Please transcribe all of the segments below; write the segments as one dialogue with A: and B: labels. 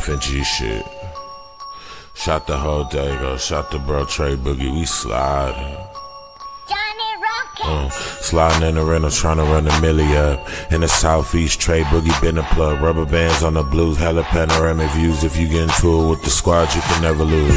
A: FNG shit. Shot the whole day, shot the bro Trey Boogie, we sliding. Sliding in the rental, trying to run a milli up. In the southeast, Trey Boogie been a plug. Rubber bands on the blues, hella panoramic views. If you get into it with the squad, you can never lose.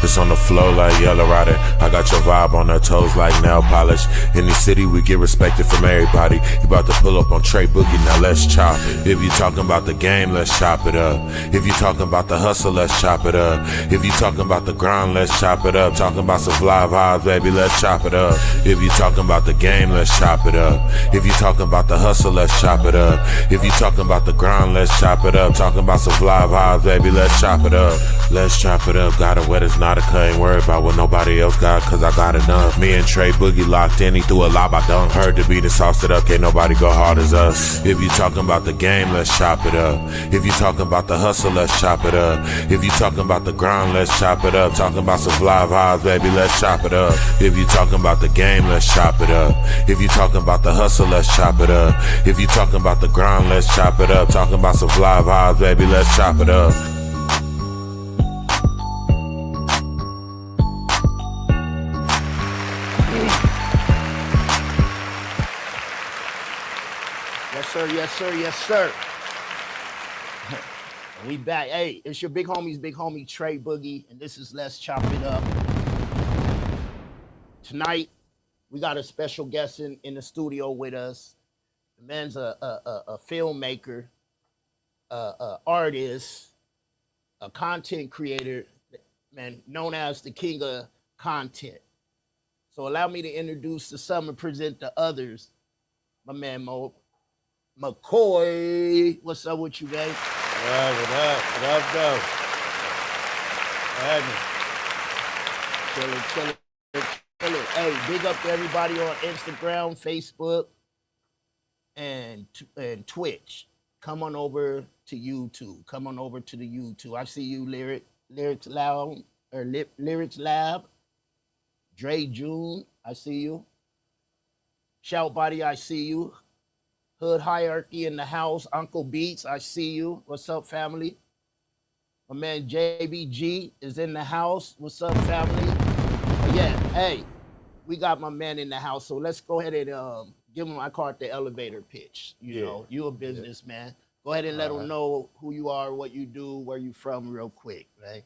A: It's on the flow like Yellow Rider. I got your vibe on her toes like nail polish. In the city, we get respected from everybody. You about to pull up on Trey Boogie, now let's chop. If you talking about the game, let's chop it up. If you talking about the hustle, let's chop it up. If you talking about the grind, let's chop it up. Talking about some fly vibes, baby, let's chop it up. If you talking about the game, let's chop it up. If you talking about the hustle, let's chop it up. If you talking about the grind, let's chop it up. Talking about some fly vibes, baby, let's chop it up. Let's chop it up. Got a wet as not a cut. Ain't worried about what nobody else got, cause I got enough. Me and Trey Boogie locked in, he threw a lob, I dunk. Heard the beat and sauced it up, can't nobody go hard as us. If you talking about the game, let's chop it up. If you talking about the hustle, let's chop it up. If you talking about the grind, let's chop it up. Talking about some fly vibes, baby, let's chop it up. If you talking about the game, let's chop it up. If you talking about the hustle, let's chop it up. If you talking about the grind, let's chop it up. Talking about some fly vibes, baby, let's chop it up.
B: Yes, sir, yes, sir, yes, sir. We back. Hey, it's your big homie Trey Boogie, and this is Let's Chop It Up. Tonight, we got a special guest in the studio with us. The man's a filmmaker, artist, a content creator, man, known as the king of content. So allow me to introduce the some and present the others. My man Moe McCoy. What's up with you, guys?
C: What up, though?
B: Chillin'. Hey, big up to everybody on Instagram, Facebook, and Twitch. Come on over to YouTube. Come on over to the YouTube. I see you, Lyrics Lab. Dre June, I see you. Shout Body, I see you. Hood Hierarchy in the house. Uncle Beats, I see you. What's up, family? My man JBG is in the house. What's up, family? Yeah, hey, we got my man in the house, so let's go ahead and give him, I call it the elevator pitch. You know, you a businessman. Go ahead and let him know who you are, what you do, where you from real quick, right?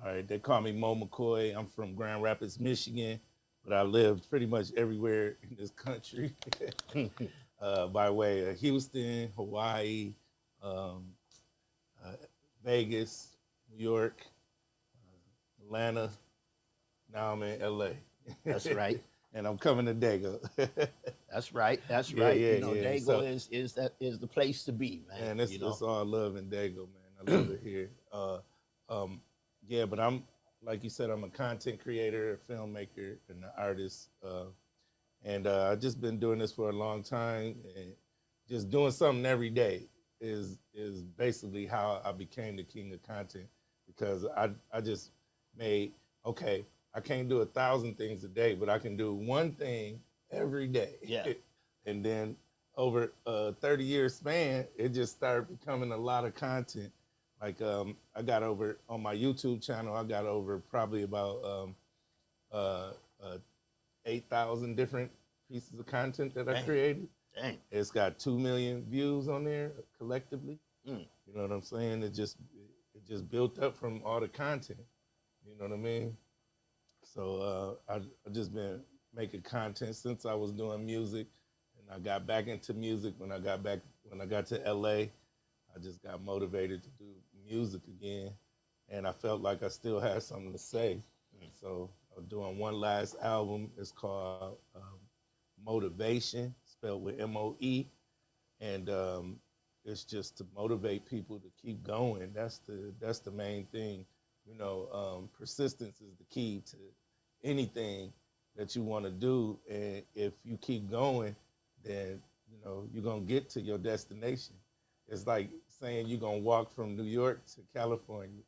C: All right, they call me Moe McCoy. I'm from Grand Rapids, Michigan, but I lived pretty much everywhere in this country by way of Houston, Hawaii, Vegas, New York, Atlanta. Now I'm in LA.
B: That's right.
C: And I'm coming to Dago.
B: That's right.
C: Yeah,
B: Dago
C: so,
B: is the place to be, man.
C: Man, it's all love in Dago, man. I love it here. Yeah, but I'm, like you said, I'm a content creator, a filmmaker, and an artist. And I've just been doing this for a long time. And just doing something every day is basically how I became the king of content, because I just made, okay, I can't do 1,000 things a day, but I can do one thing every day.
B: Yeah.
C: And then over a 30-year span, it just started becoming a lot of content. Like I got over, on my YouTube channel, I got over probably about 8,000 different pieces of content that I created.
B: Dang.
C: It's got 2 million views on there collectively.
B: Mm.
C: You know what I'm saying? It just built up from all the content. You know what I mean? So I just been making content since I was doing music, and I got back into music when I got to LA. I just got motivated to do music again, and I felt like I still had something to say. So I'm doing one last album. It's called Motivation, spelled with M-O-E, and it's just to motivate people to keep going. That's the main thing. You know, persistence is the key to anything that you want to do, and if you keep going, then you know you're gonna get to your destination. It's like saying you're gonna walk from New York to California.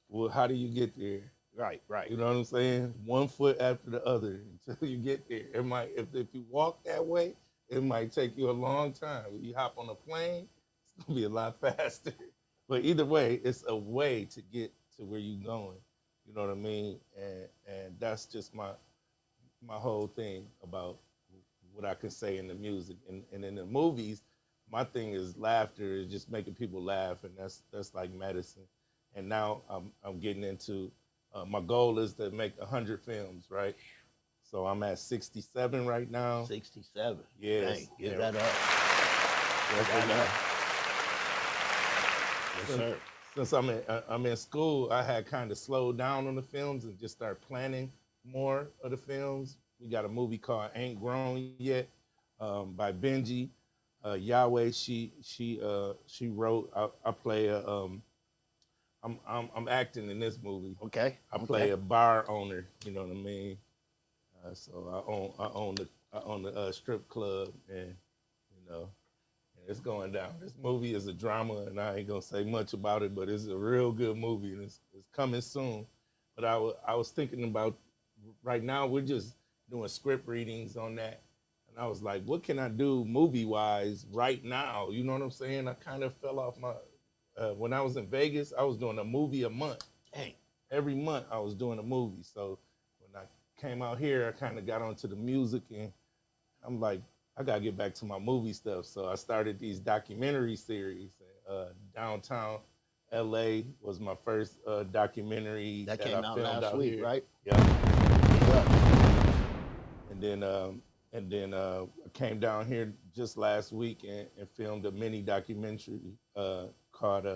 C: Well, how do you get there?
B: Right.
C: You know what I'm saying? One foot after the other until you get there. It might, if you walk that way, it might take you a long time. If you hop on a plane, it's gonna be a lot faster. But either way, it's a way to get to where you're going. You know what I mean? And that's just my whole thing about what I can say in the music. And in the movies, my thing is laughter, is just making people laugh, and that's like medicine. And now I'm getting into my goal is to make 100 films, right? So I'm at 67 right now.
B: 67.
C: Yes.
B: Dang, get
C: Yeah.
B: that up.
C: Yes,
B: Get that up. Yes,
C: Since,
B: sir.
C: since I'm in school, I had kind of slowed down on the films and just started planning more of the films. We got a movie called Ain't Grown Yet by Benji. Yahweh, she wrote. I play a I'm acting in this movie.
B: Okay.
C: I play a bar owner. You know what I mean? So I own the strip club, and you know, and it's going down. This movie is a drama, and I ain't gonna say much about it, but it's a real good movie, and it's coming soon. But I was thinking about right now we're just doing script readings on that, and I was like, what can I do movie wise right now? You know what I'm saying? I kind of fell off my. When I was in Vegas, I was doing a movie a month.
B: Dang.
C: Every month I was doing a movie. So when I came out here, I kind of got onto the music, and I'm like, I gotta get back to my movie stuff. So I started these documentary series. Downtown LA was my first documentary
B: That
C: that
B: came
C: I
B: out
C: filmed
B: last
C: out
B: week,
C: here.
B: right?
C: Yeah.
B: Yeah.
C: And then I came down here just last week and filmed a mini documentary called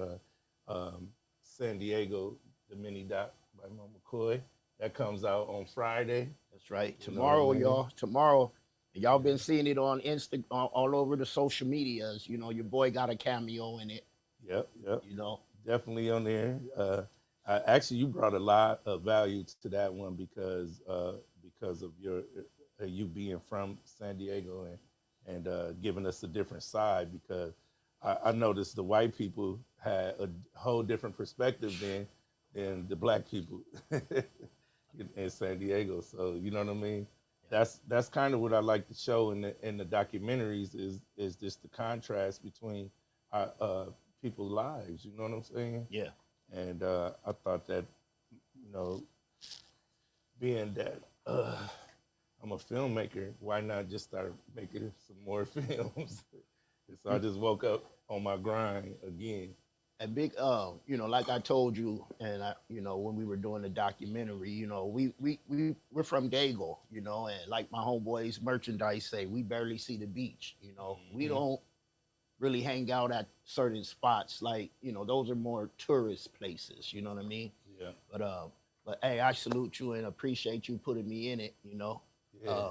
C: San Diego, the mini doc by Moe McCoy. That comes out on Friday.
B: That's right.
C: You know
B: Tomorrow,
C: what I mean?
B: y'all. Tomorrow. Y'all been seeing it on Insta, all over the social medias. You know, your boy got a cameo in it.
C: Yep.
B: You know,
C: Definitely on there. Actually, you brought a lot of value to that one because of your you being from San Diego and giving us a different side. Because I noticed the white people had a whole different perspective than the black people in San Diego. So you know what I mean. That's kind of what I like to show in the documentaries is just the contrast between people's lives. You know what I'm saying?
B: yeah.
C: And I thought that, you know, being that I'm a filmmaker, why not just start making some more films? And so I just woke up on my grind again.
B: And big, you know, like I told you, and you know, when we were doing the documentary, you know, we're from Dago, you know, and like my homeboys merchandise say, we barely see the beach, you know, we don't really hang out at certain spots, like, you know, those are more tourist places, you know what I mean?
C: Yeah.
B: But hey, I salute you and appreciate you putting me in it, you know.
C: Yeah.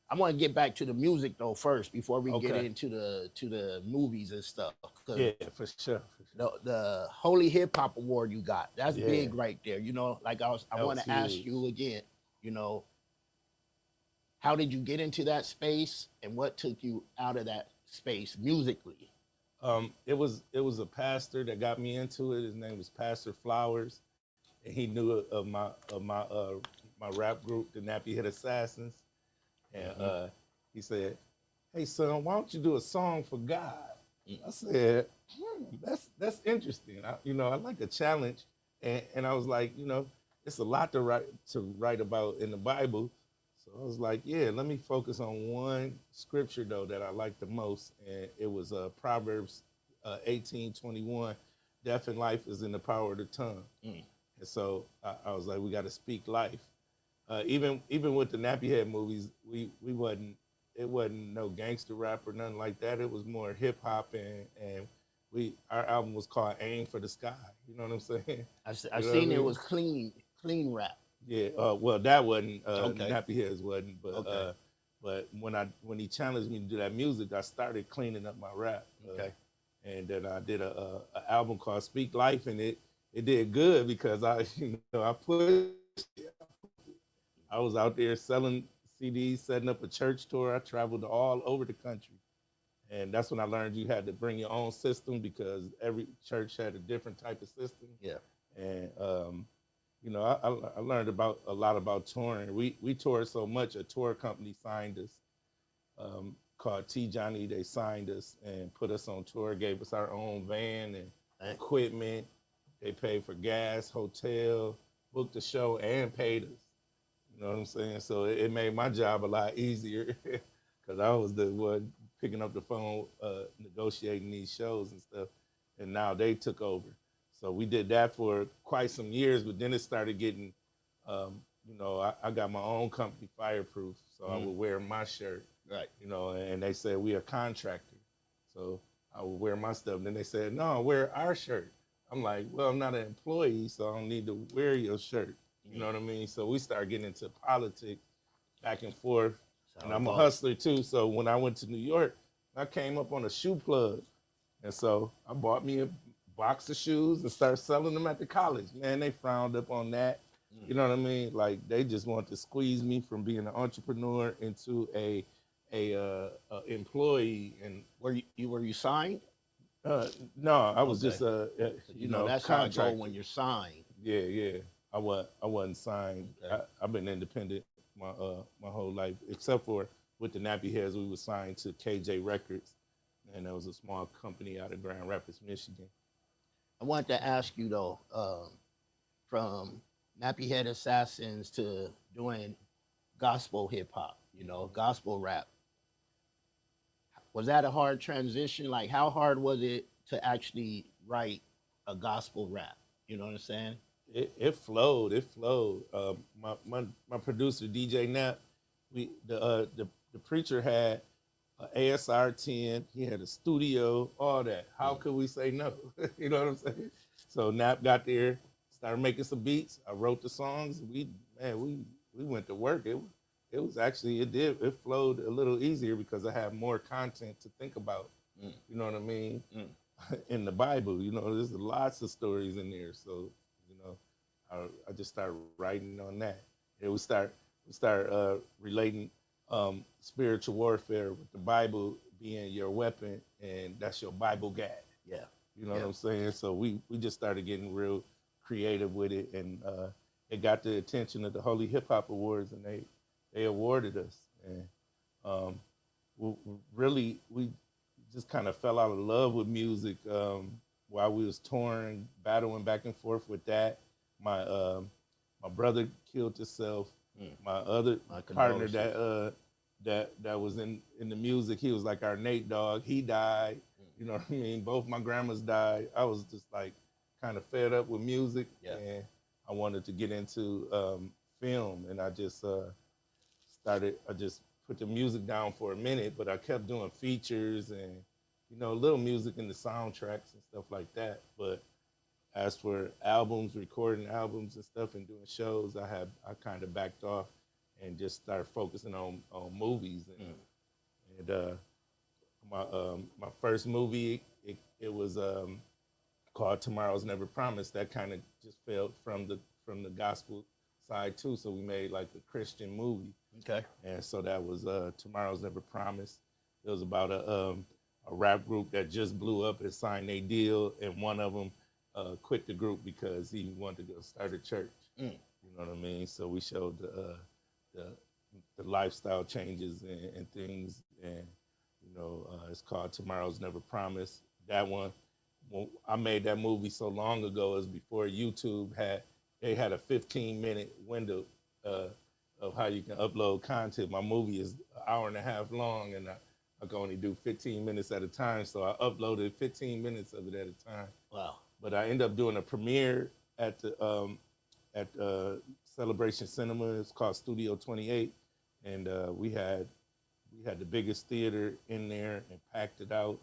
B: I want to get back to the music though first before we get
C: Okay.
B: into the movies and stuff. 'Cause
C: Yeah, for sure.
B: the Holy Hip Hop Award you got, that's
C: Yeah.
B: big right there. You know, like I
C: That
B: want
C: was
B: to ask
C: huge.
B: you again, you know, how did you get into that space and what took you out of that space musically?
C: It was a pastor that got me into it. His name was Pastor Flowers, and he knew of my rap group, the Nappy Head Assassins, and he said, "Hey son, why don't you do a song for God?" I said, that's interesting. I like a challenge, and I was like, it's a lot to write about in the Bible. So I was like, yeah, let me focus on one scripture though that I like the most, and it was Proverbs 18:21. Death and life is in the power of the tongue. And so I was like, we got to speak life. Even with the Nappy Head movies, it wasn't no gangster rap or nothing like that. It was more hip hop, and our album was called Aim for the Sky. You know what I'm saying?
B: I
C: You know
B: seen
C: what I
B: it
C: mean?
B: was clean rap.
C: Yeah. Well, that wasn't
B: Okay.
C: Nappy Heads wasn't, but
B: Okay.
C: but when he challenged me to do that music, I started cleaning up my rap.
B: Okay.
C: And then I did a album called Speak Life, and it did good because I pushed it. I was out there selling CDs, setting up a church tour. I traveled all over the country. And that's when I learned you had to bring your own system because every church had a different type of system.
B: Yeah.
C: And, I learned a lot about touring. We toured so much, a tour company signed us called T. Johnny. They signed us and put us on tour, gave us our own van. And equipment. They paid for gas, hotel, booked the show, and paid us. You know what I'm saying? So it made my job a lot easier because I was the one picking up the phone, negotiating these shows and stuff. And now they took over. So we did that for quite some years, but then it started getting, I got my own company, Fireproof, so I would wear my shirt,
B: Right.
C: and they said we a contractor, so I would wear my stuff. Then they said, no, wear our shirt. I'm like, well, I'm not an employee, so I don't need to wear your shirt. You know what I mean? So we started getting into politics back and forth.
B: So
C: And I'm a hustler too. So when I went to New York, I came up on a shoe plug. And so I bought me a box of shoes and started selling them at the college. Man, they frowned up on that. You know what I mean? Like they just wanted to squeeze me from being an entrepreneur into a employee. And
B: were you signed?
C: no, I was just
B: That's how it go when you're signed.
C: Yeah. I wasn't signed.
B: Okay.
C: I've been independent my whole life, except for with the Nappy Heads, we were signed to KJ Records, and that was a small company out of Grand Rapids, Michigan.
B: I wanted to ask you though, from Nappy Head Assassins to doing gospel hip hop, gospel rap. Was that a hard transition? Like, how hard was it to actually write a gospel rap? You know what I'm saying?
C: It flowed. My producer DJ Nap, the preacher had an ASR 10. He had a studio, all that. How could we say no? You know what I'm saying? So Nap got there, started making some beats. I wrote the songs. We went to work. It was actually it flowed a little easier because I have more content to think about. You know what I mean? In the Bible, there's lots of stories in there. So I just started writing on that. And we start relating spiritual warfare with the Bible being your weapon, and that's your Bible gag.
B: Yeah.
C: You know what I'm saying? So we just started getting real creative with it, and it got the attention of the Holy Hip Hop Awards, and they awarded us. And we just kind of fell out of love with music while we was touring, battling back and forth with that. My brother killed himself. My other partner that was in the music, he was like our Nate Dogg. He died. You know what I mean? Both my grandmas died. I was just like kind of fed up with music, and I wanted to get into film, and I just I just put the music down for a minute, but I kept doing features and little music in the soundtracks and stuff like that. But as for albums, recording albums and stuff and doing shows, I kind of backed off and just started focusing on movies. And my first movie, it was called Tomorrow's Never Promised. That kind of just fell from the gospel side too. So we made like a Christian movie.
B: Okay.
C: And so that was Tomorrow's Never Promised. It was about a rap group that just blew up and signed a deal, and one of them quit the group because he wanted to go start a church. You know what I mean? So we showed the lifestyle changes and things, and it's called Tomorrow's Never Promised. That one, when I made that movie so long ago, is before YouTube had a 15-minute window of how you can upload content. My movie is an hour and a half long, and I can only do 15 minutes at a time, so I uploaded 15 minutes of it at a time.
B: Wow.
C: But I ended up doing a premiere at the Celebration Cinema. It's called Studio 28, and we had the biggest theater in there and packed it out.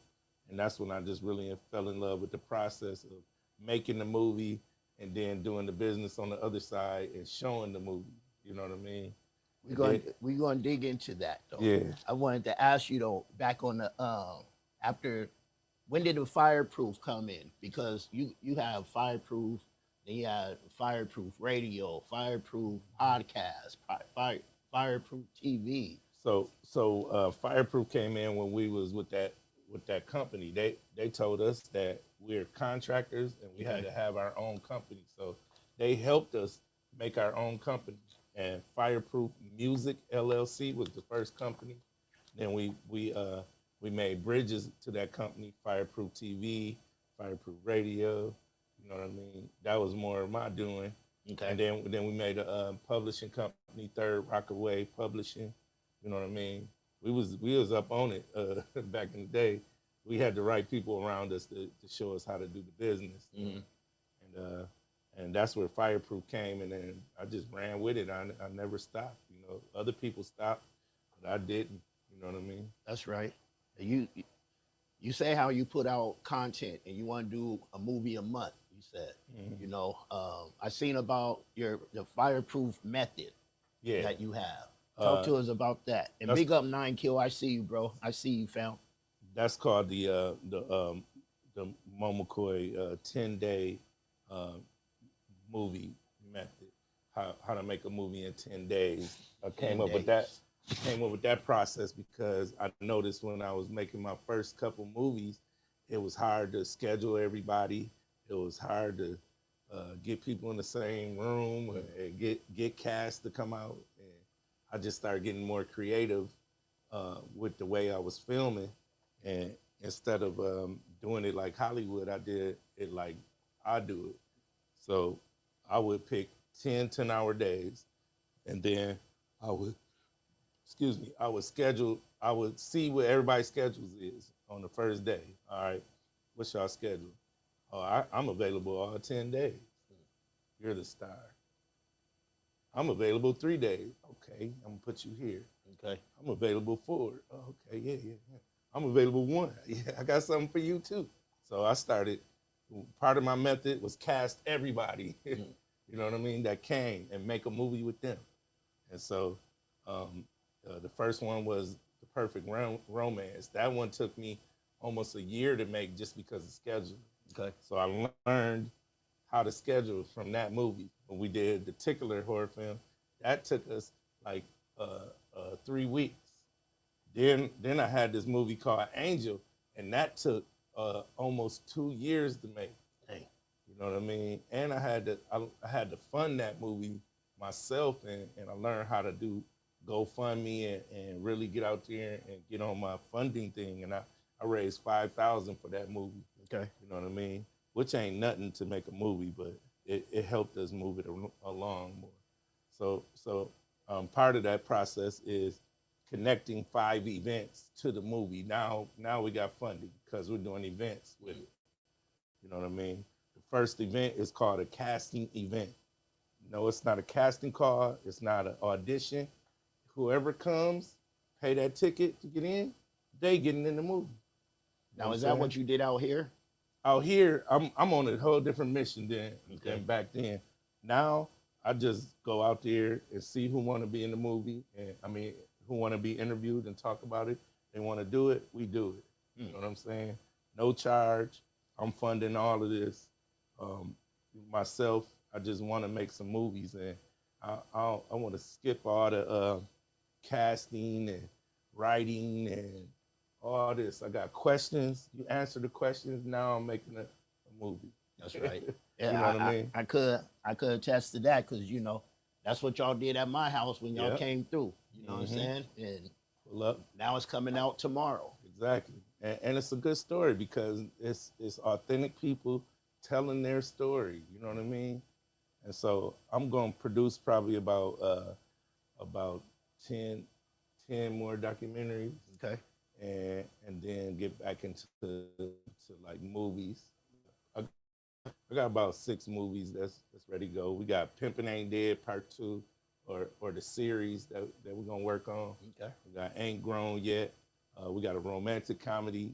C: And that's when I just really fell in love with the process of making the movie and then doing the business on the other side and showing the movie. You know what I mean?
B: We're going to dig into that though.
C: Yeah.
B: I wanted to ask you though, back on the after. When did the Fireproof come in? Because you have Fireproof, then you had Fireproof Radio, Fireproof Podcast, Fireproof TV.
C: So Fireproof came in when we was with that company. They told us that we're contractors and we had to have our own company. So they helped us make our own company. And Fireproof Music LLC was the first company. Then we made bridges to that company: Fireproof TV, Fireproof Radio. You know what I mean? That was more of my doing.
B: Okay.
C: And then we made a publishing company, Third Rockaway Publishing. You know what I mean? We was up on it back in the day. We had the right people around us to show us how to do the business. And that's where Fireproof came, and then I just ran with it. I never stopped. You know, other people stopped, but I didn't. You know what I mean?
B: That's right. You say how you put out content and you want to do a movie a month. You said, you know, I seen about the Fireproof method that you have. Talk to us about that. And big up 9 Kill. I see you, bro. I see you, fam.
C: That's called the Moe McCoy 10-day movie method. How to make a movie in 10 days. I came up with that process because I noticed when I was making my first couple movies, it was hard to schedule everybody. It was hard to get people in the same room and get cast to come out. And I just started getting more creative with the way I was filming. And instead of doing it like Hollywood, I did it like I do it. So I would pick 10-hour days, and then I would see what everybody's schedules is on the first day. All right, what's y'all schedule? Oh, I'm available all 10 days. You're the star. I'm available 3 days. Okay, I'm gonna put you here.
B: Okay.
C: I'm available 4. Oh, okay, yeah. I'm available 1. Yeah, I got something for you too. So I started. Part of my method was cast everybody. You know what I mean? That came and make a movie with them. And so the first one was The Perfect Romance. That one took me almost a year to make just because of schedule.
B: Okay.
C: So I learned how to schedule from that movie. When we did the Tickler horror film, that took us like 3 weeks. Then I had this movie called Angel, and that took almost 2 years to make.
B: Hey.
C: You know what I mean? And I had to fund that movie myself, and I learned how to do GoFundMe and really get out there and get on my funding thing. And I raised $5,000 for that movie.
B: Okay.
C: You know what I mean? Which ain't nothing to make a movie, but it helped us move it along more. So part of that process is connecting 5 events to the movie. Now we got funding because we're doing events with it. You know what I mean? The first event is called a casting event. No, it's not a casting call. It's not an audition. Whoever comes, pay that ticket to get in, they getting in the movie.
B: Now, is that what you did out here?
C: Out here, I'm on a whole different mission than back then. Now, I just go out there and see who want to be in the movie, and who want to be interviewed and talk about it. They want to do it, we do it. You know what I'm saying? No charge. I'm funding all of this. Myself, I just want to make some movies, and I want to skip all the casting and writing and all this. I got questions. You answer the questions. Now I'm making a movie.
B: That's right.
C: You know what I mean?
B: I could attest to that because, you know, that's what y'all did at my house when y'all came through. You know what I'm saying? And
C: Pull up.
B: now it's coming out tomorrow.
C: Exactly. And it's a good story because it's authentic people telling their story. You know what I mean? And so I'm going to produce probably about 10 more documentaries.
B: Okay.
C: And then get back into like movies. I got about 6 movies that's ready to go. We got Pimpin' Ain't Dead Part 2, or the series that we're gonna work on.
B: Okay.
C: We got Ain't Grown Yet. We got a romantic comedy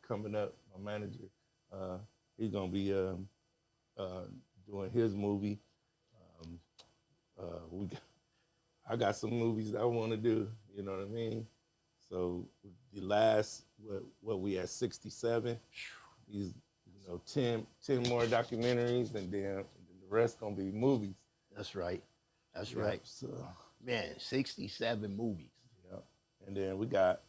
C: coming up. My manager, he's gonna be doing his movie. I got some movies that I want to do. You know what I mean? So the last, what we at 67, these 10 more documentaries, and then the rest gonna be movies.
B: That's right. That's right.
C: So,
B: man, 67 movies.
C: Yeah. And then we got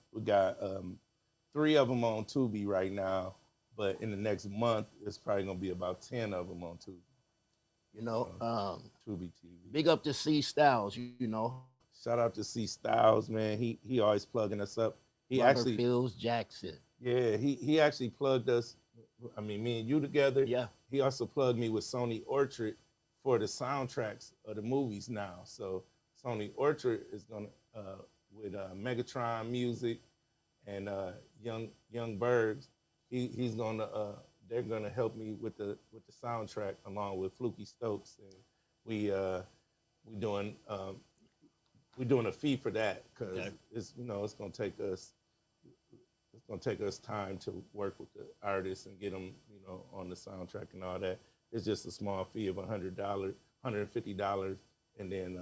C: 3 of them on Tubi right now, but in the next month it's probably gonna be about 10 of them on Tubi.
B: You know,
C: Tubi TV.
B: big up to C Styles. You know,
C: Shout out to C Styles, man. He always plugging us up. He
B: Robert
C: actually
B: Fields Jackson.
C: Yeah, he actually plugged us I mean, me and you together.
B: Yeah.
C: He also plugged me with Sony Orchard for the soundtracks of the movies now. So Sony Orchard is gonna with Megatron Music and Young Bergs. He's gonna they're gonna help me with the soundtrack along with Fluky Stokes, and we doing we're doing a fee for that because it's it's gonna take us time to work with the artists and get them on the soundtrack and all that. It's just a small fee of $100, $150, and then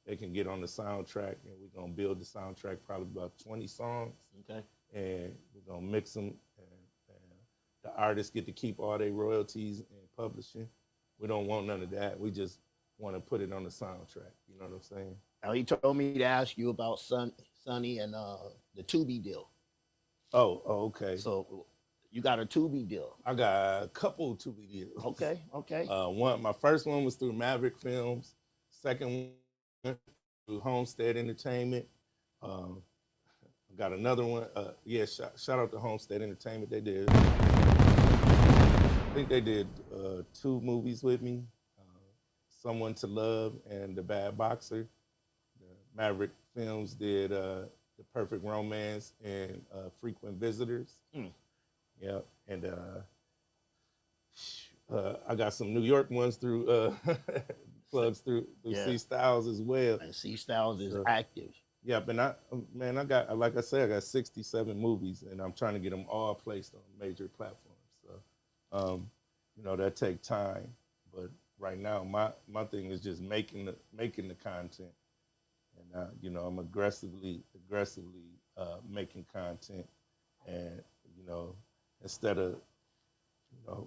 C: they can get on the soundtrack, and we're gonna build the soundtrack, probably about 20 songs.
B: Okay.
C: And we're gonna mix them, and the artists get to keep all their royalties and publishing. We don't want none of that. We just want to put it on the soundtrack. You know what I'm saying?
B: Now he told me to ask you about Sonny and the Tubi deal.
C: Oh, okay.
B: So you got a Tubi deal.
C: I got a couple Tubi deals.
B: Okay.
C: My first one was through Maverick Films. Second one through Homestead Entertainment. I got another one. Shout out to Homestead Entertainment. They did. I think they did 2 movies with me. Someone to Love and The Bad Boxer. Maverick Films did The Perfect Romance and Frequent Visitors. Yeah, and I got some New York ones through plugs through C Styles as well.
B: And C Styles is active.
C: Yeah, but I got, like I said, I got 67 movies, and I'm trying to get them all placed on major platforms. So, that take time, but right now my thing is just making the content, and I'm aggressively making content, and instead of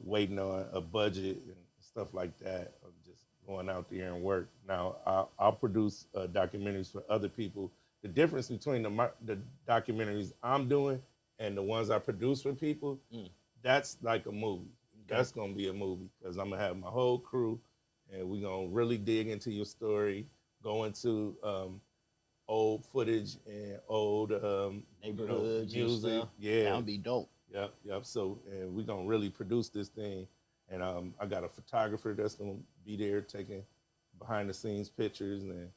C: waiting on a budget and stuff like that, I'm just going out there and work. Now I'll produce documentaries for other people. The difference between the documentaries I'm doing and the ones I produce for people, that's like a movie. Okay. That's gonna be a movie because I'm gonna have my whole crew, and we're gonna really dig into your story, go into old footage and old
B: neighborhoods
C: music.
B: And stuff.
C: Yeah,
B: that would be dope.
C: Yep. So, and we're gonna really produce this thing, and I got a photographer that's gonna be there taking behind the scenes pictures, and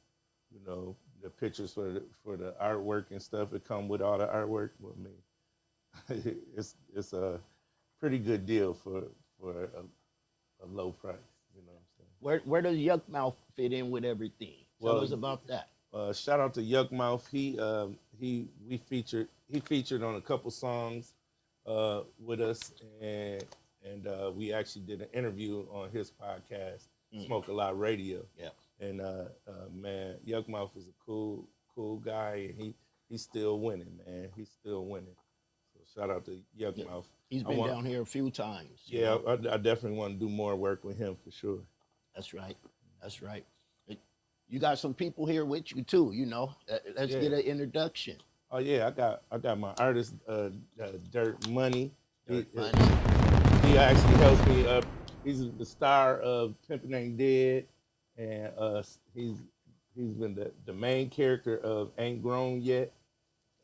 C: the pictures for the artwork and stuff. It come with all the artwork. With me, it's a pretty good deal for a low price. You know what I'm saying?
B: Where does Yuck Mouth fit in with everything? Tell us about that.
C: Shout out to Yuck Mouth. He featured on a couple songs with us, and we actually did an interview on his podcast, Smoke a Lot Radio.
B: Yeah.
C: And man, Yuck Mouth is a cool guy, and he's still winning, man. He's still winning. So shout out to Yuck Mouth.
B: He's been down here a few times.
C: Yeah, I definitely want to do more work with him for sure.
B: That's right. You got some people here with you too. Let's get an introduction.
C: Oh yeah, I got my artist, Dirt Money. He actually helps me up. He's the star of Pimpin' Ain't Dead, and he's been the main character of Ain't Grown Yet,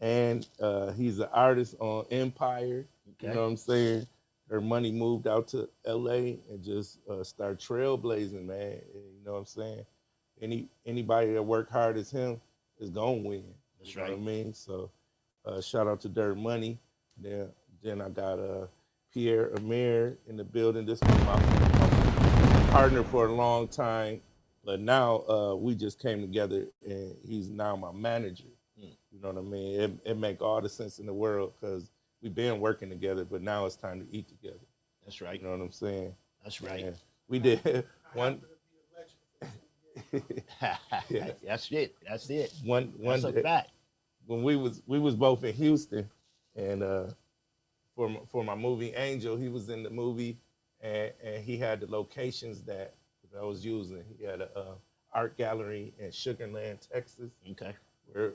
C: and he's an artist on Empire. Okay. You know what I'm saying? Dirt Money moved out to LA and just started trailblazing, man. You know what I'm saying? Anybody that work hard as him is gonna win.
B: That's
C: you
B: right.
C: know what I mean? So shout out to Dirt Money. Then I got Pierre Amir in the building. This was my partner for a long time, but now we just came together, and he's now my manager. You know what I mean? It make all the sense in the world because we've been working together, but now it's time to eat together.
B: That's right.
C: You know what I'm saying?
B: That's right.
C: And we did one.
B: Yeah. That's it. That's
C: That's
B: a fact.
C: When we was both in Houston, and for my movie Angel, he was in the movie, and he had the locations that I was using. He had a art gallery in Sugar Land, Texas.
B: Okay.
C: Where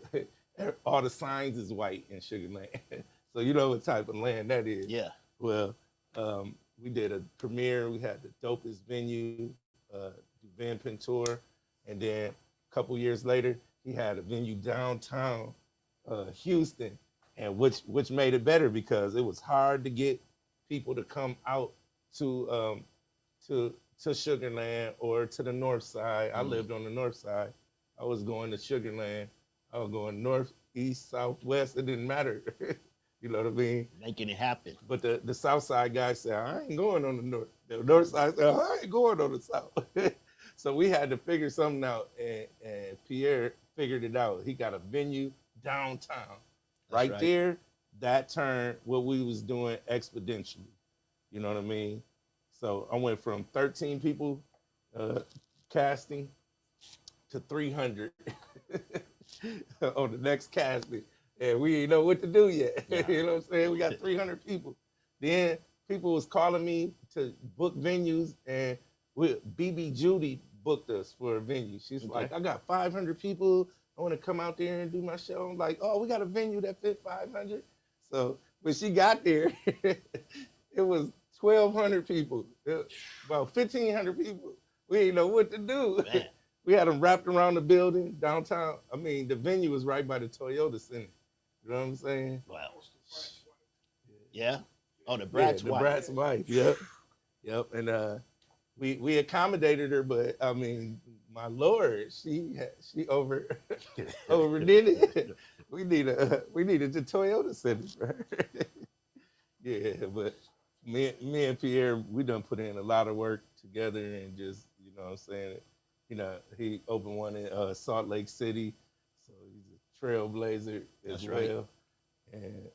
C: all the signs is white in Sugar Land. So you know what type of land that is.
B: Yeah.
C: Well, we did a premiere. We had the dopest venue, Van Pentour, and then a couple years later, he had a venue downtown Houston, and which made it better because it was hard to get people to come out to to Sugarland or to the north side. I lived on the north side. I was going to Sugarland. I was going north, east, south, west. It didn't matter. You know what I mean?
B: Making it happen.
C: But the south side guy said, I ain't going on the north. The north side said, I ain't going on the south. So we had to figure something out, and Pierre figured it out. He got a venue downtown. Right there, that turned what we was doing exponentially. You know what I mean? So I went from 13 people casting to 300 on the next casting. And we didn't know what to do yet.
B: Yeah.
C: You know what I'm saying? We got 300 people. Then people was calling me to book venues, and BB Judy booked us for a venue. She's like, I got 500 people. I want to come out there and do my show. I'm like, oh, we got a venue that fit 500. So when she got there, it was 1,200 people, about 1,500 people. We didn't know what to do.
B: Man.
C: We had them wrapped around the building downtown. I mean, the venue was right by the Toyota Center. You know what I'm saying?
B: Wow. Yeah. Oh, the Brat's
C: the
B: wife.
C: Brat's wife. Yep. Yep. And we accommodated her, but I mean, my Lord, she overdid it. We needed the Toyota Center for her. Yeah, but me and Pierre, we done put in a lot of work together, and just, you know what I'm saying, you know, he opened one in Salt Lake City, so he's a trailblazer as well. And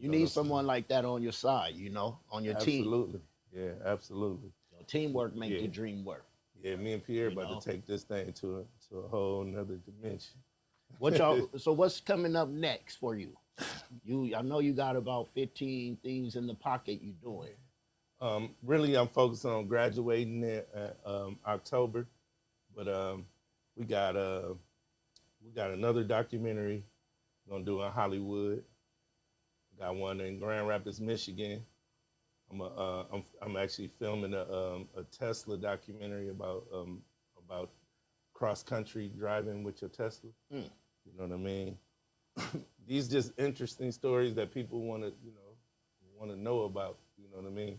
B: you need someone like that on your side, you know, on your team.
C: Absolutely. Yeah, absolutely.
B: So teamwork makes the dream work.
C: Yeah, me and Pierre about to take this thing to a whole nother dimension.
B: So what's coming up next for you? I know you got about 15 things in the pocket you're doing.
C: Really, I'm focused on graduating in October, but we got another documentary we're gonna do in Hollywood. Got one in Grand Rapids, Michigan. I'm actually filming a Tesla documentary about cross country driving with your Tesla. You know what I mean? These just interesting stories that people want to know about. You know what I mean?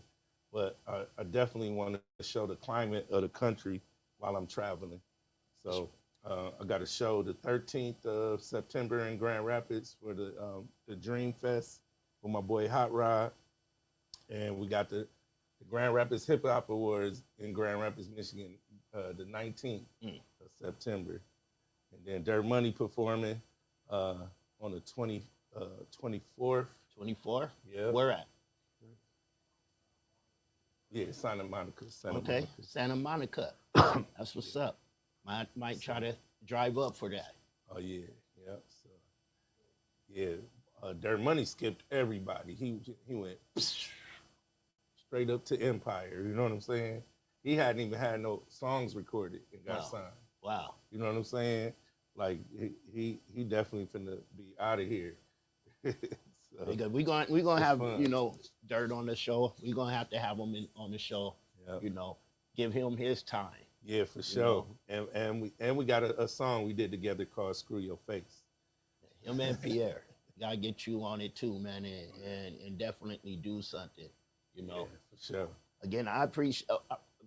C: But I definitely want to show the climate of the country while I'm traveling. So I got a show the 13th of September in Grand Rapids for the Dream Fest with my boy Hot Rod, and we got the Grand Rapids Hip Hop Awards in Grand Rapids, Michigan, the 19th of September, and then Dirt Money performing on the 24th.
B: 24?
C: Yeah.
B: Where at?
C: Yeah, Santa Monica.
B: Santa Monica. That's what's up. Might try to drive up for that.
C: Oh yeah, yeah. So yeah, Dirt Money skipped everybody. He went straight up to Empire. You know what I'm saying? He hadn't even had no songs recorded and got signed.
B: Wow.
C: You know what I'm saying? Like he definitely finna be out of here. So,
B: Because we're gonna have
C: fun.
B: you know, Dirt on the show. We're gonna have to have him on the show.
C: Yep.
B: You know, give him his time.
C: Yeah, for sure. And we got a song we did together called "Screw Your Face."
B: Him and Pierre, gotta get you on it too, man, and definitely do something. You know.
C: Yeah, for sure.
B: Again, I appreciate.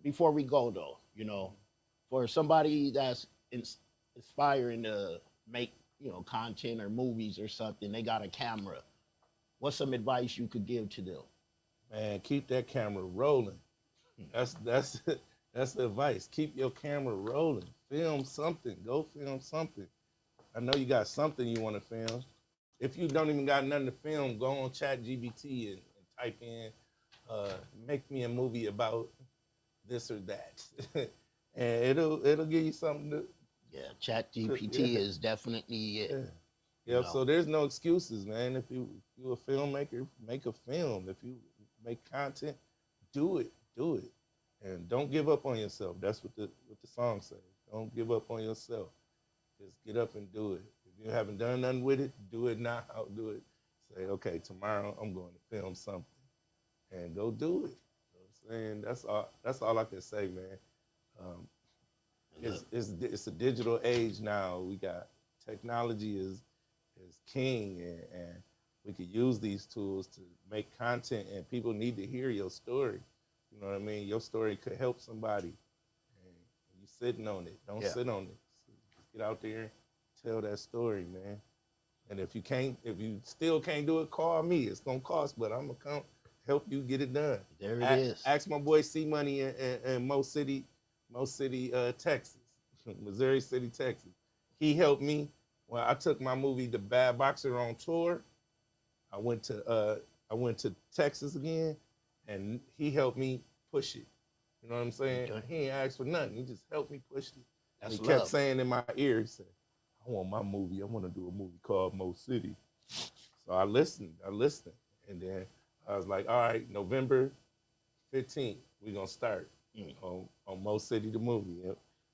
B: Before we go though, you know, for somebody that's inspiring to make, you know, content or movies or something, they got a camera. What's some advice you could give to them?
C: Man, keep that camera rolling. That's the advice. Keep your camera rolling. Film something. Go film something. I know you got something you want to film. If you don't even got nothing to film, go on ChatGPT and type in, make me a movie about this or that. And it'll give you something to.
B: Yeah, ChatGPT is definitely it.
C: Yeah.
B: You know.
C: So there's no excuses, man. If you're a filmmaker, make a film. If you make content, do it. And don't give up on yourself. That's what the song says. Don't give up on yourself. Just get up and do it. If you haven't done nothing with it, do it now. Do it. Say, okay, tomorrow I'm going to film something. And go do it. You know what I'm saying? That's all I can say, man. It's a digital age now. We got technology is king, and we could use these tools to make content, and people need to hear your story. You know what I mean? Your story could help somebody. And you sitting on it. Don't sit on it. Just get out there and tell that story, man. And if you still can't do it, call me. It's gonna cost, but I'm gonna come help you get it done.
B: There it is.
C: Ask my boy C Money in Mo City, Texas, Missouri City, Texas. He helped me when I took my movie The Bad Boxer on tour. I went to Texas again, and he helped me push it. You know what I'm saying?
B: Okay.
C: He ain't asked for nothing. He just helped me push it. And
B: That's
C: he kept
B: love.
C: saying in my ear, he said, I want my movie. I want to do a movie called Mo City. So I listened, and then I was like, all right, November 15th, we're gonna start on Mo City the movie.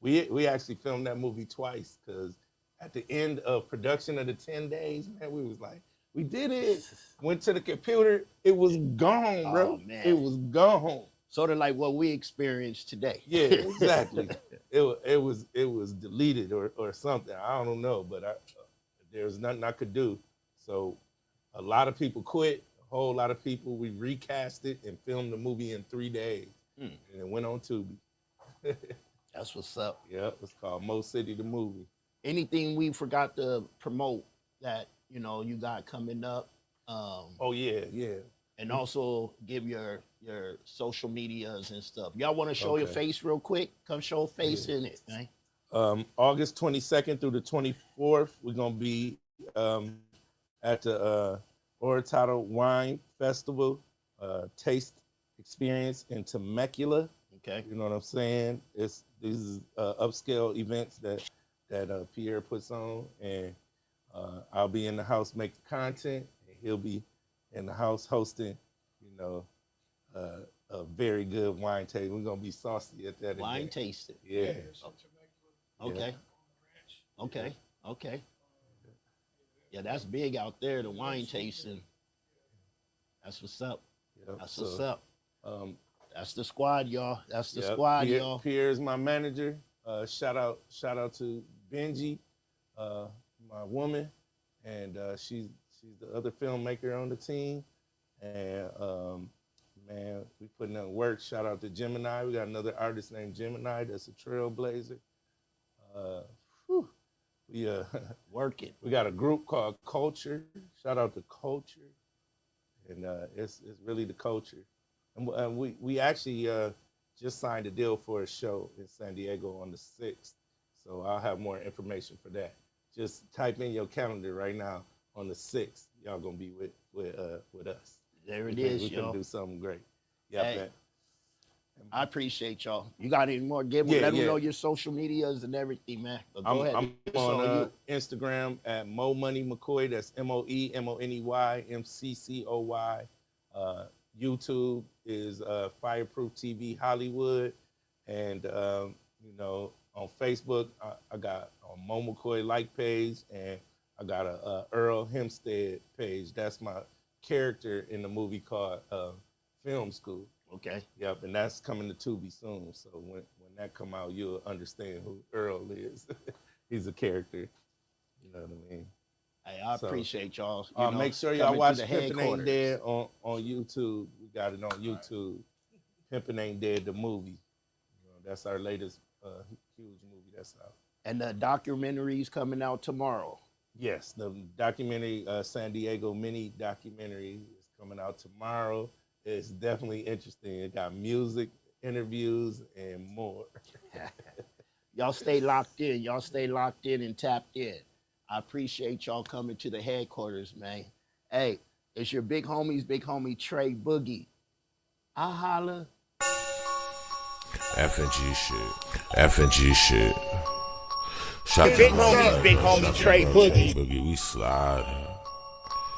C: We actually filmed that movie twice, because at the end of production of the 10 days, man, we was like, we did it. Went to the computer, it was gone, bro.
B: Oh, man.
C: It was gone.
B: Sort of like what we experienced today.
C: Yeah, exactly. it was deleted or something. I don't know, but there was nothing I could do. So a lot of people quit. A whole lot of people. We recast it and filmed the movie in 3 days, and it went on Tubi.
B: That's what's up.
C: Yeah, it's called Mo City the movie.
B: Anything we forgot to promote that you got coming up?
C: Oh yeah.
B: And also give your social medias and stuff. Y'all want to show your face real quick? Come show a face in it, man.
C: August 22nd through the 24th, we're gonna be at the Orotado Wine Festival, taste experience in Temecula.
B: Okay.
C: You know what I'm saying? These is upscale events that Pierre puts on, and I'll be in the house making content, and he'll be in the house hosting, a very good wine tasting. We're gonna be saucy at that
B: Wine
C: event.
B: tasting.
C: Yeah.
B: Okay. Okay. Yeah, that's big out there, the wine tasting. That's what's up.
C: Yep.
B: That's what's up.
C: Um,
B: That's the squad, y'all. That's the
C: Yep,
B: squad,
C: Pierre,
B: y'all.
C: Pierre is my manager. Shout out to Benji, my woman, and she's the other filmmaker on the team. And man, we putting in work. Shout out to Gemini. We got another artist named Gemini that's a trailblazer. We
B: Working.
C: we got a group called Culture. Shout out to Culture, and it's really the culture. And we actually just signed a deal for a show in San Diego on the 6th. So I'll have more information for that. Just type in your calendar right now on the 6th. Y'all gonna be with us.
B: There it
C: We
B: is,
C: can
B: y'all.
C: do something great. Yeah,
B: Hey,
C: man.
B: I appreciate y'all. You got any more? Let them know your social medias and everything, man. But go ahead.
C: I'm
B: It's
C: on
B: you.
C: Instagram at Moe McCoy. That's MoeMoneyMcCoy. YouTube is Fireproof TV Hollywood, and on Facebook I got a Moe McCoy like page, and I got a Earl Hempstead page. That's my character in the movie called Film School.
B: Okay.
C: Yep, and that's coming to Tubi soon. So when that come out, you'll understand who Earl is. He's a character. You know what I mean?
B: Hey, I appreciate y'all.
C: Make sure y'all
B: coming
C: watch
B: to the
C: Pimpin' Ain't
B: headquarters.
C: Dead on YouTube. We got it on YouTube. Pimpin' Ain't Dead, the movie. That's our latest huge movie that's out.
B: And the documentary's coming out tomorrow.
C: Yes, the documentary, San Diego mini documentary is coming out tomorrow. It's definitely interesting. It got music, interviews, and more.
B: Y'all stay locked in. Y'all stay locked in and tapped in. I appreciate y'all coming to the headquarters, man. Hey, it's your big homie Trey Boogie. I holla.
A: F and G shit. Shout out
B: Big
A: to
B: homie, big homie Trey Boogie.
A: We slide.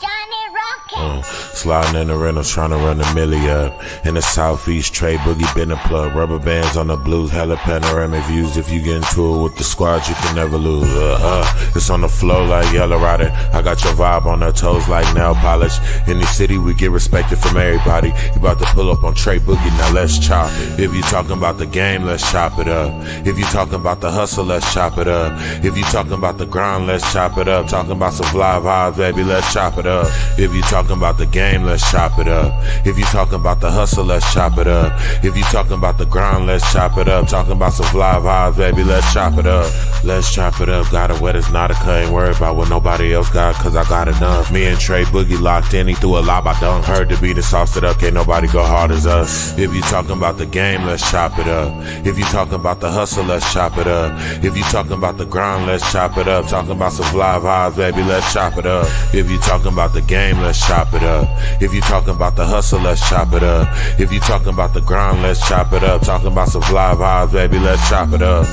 D: Johnny Rocket.
A: Sliding in the rental, trying to run a milli up. In the southeast, Trey Boogie been a plug. Rubber bands on the blues, hella panoramic views. If you get into it with the squad, you can never lose. It's on the flow like Yellow Rider. I got your vibe on her toes like nail polish. In the city, we get respected from everybody. You about to pull up on Trey Boogie, now let's chop it. If you talking about the game, let's chop it up. If you talking about the hustle, let's chop it up. If you talking about the grind, let's chop it up. Talking about some fly vibes, baby, let's chop it up. up. If you talking about the game, let's chop it up. If you talking about the hustle, let's chop it up. If you talking about the grind, let's chop it up. Talking about some fly vibes, baby, let's chop it up. Let's chop it up. Got a wet, it's not a cut. Ain't worried about what nobody else got, cause I got enough. Me and Trey Boogie locked in, he threw a lob, I dunk. Heard the beat and sauced it up, can't nobody go hard as us. If you talking about the game, let's chop it up. If you talking about the hustle, let's chop it up. If you talking about the grind, let's chop it up. Talking about some fly vibes, baby, let's chop it up. If you talking about the game, let's chop it up. If you talking about the hustle, let's chop it up. If you talking about the grind, let's chop it up. Talking about some fly vibes, baby, let's chop it up.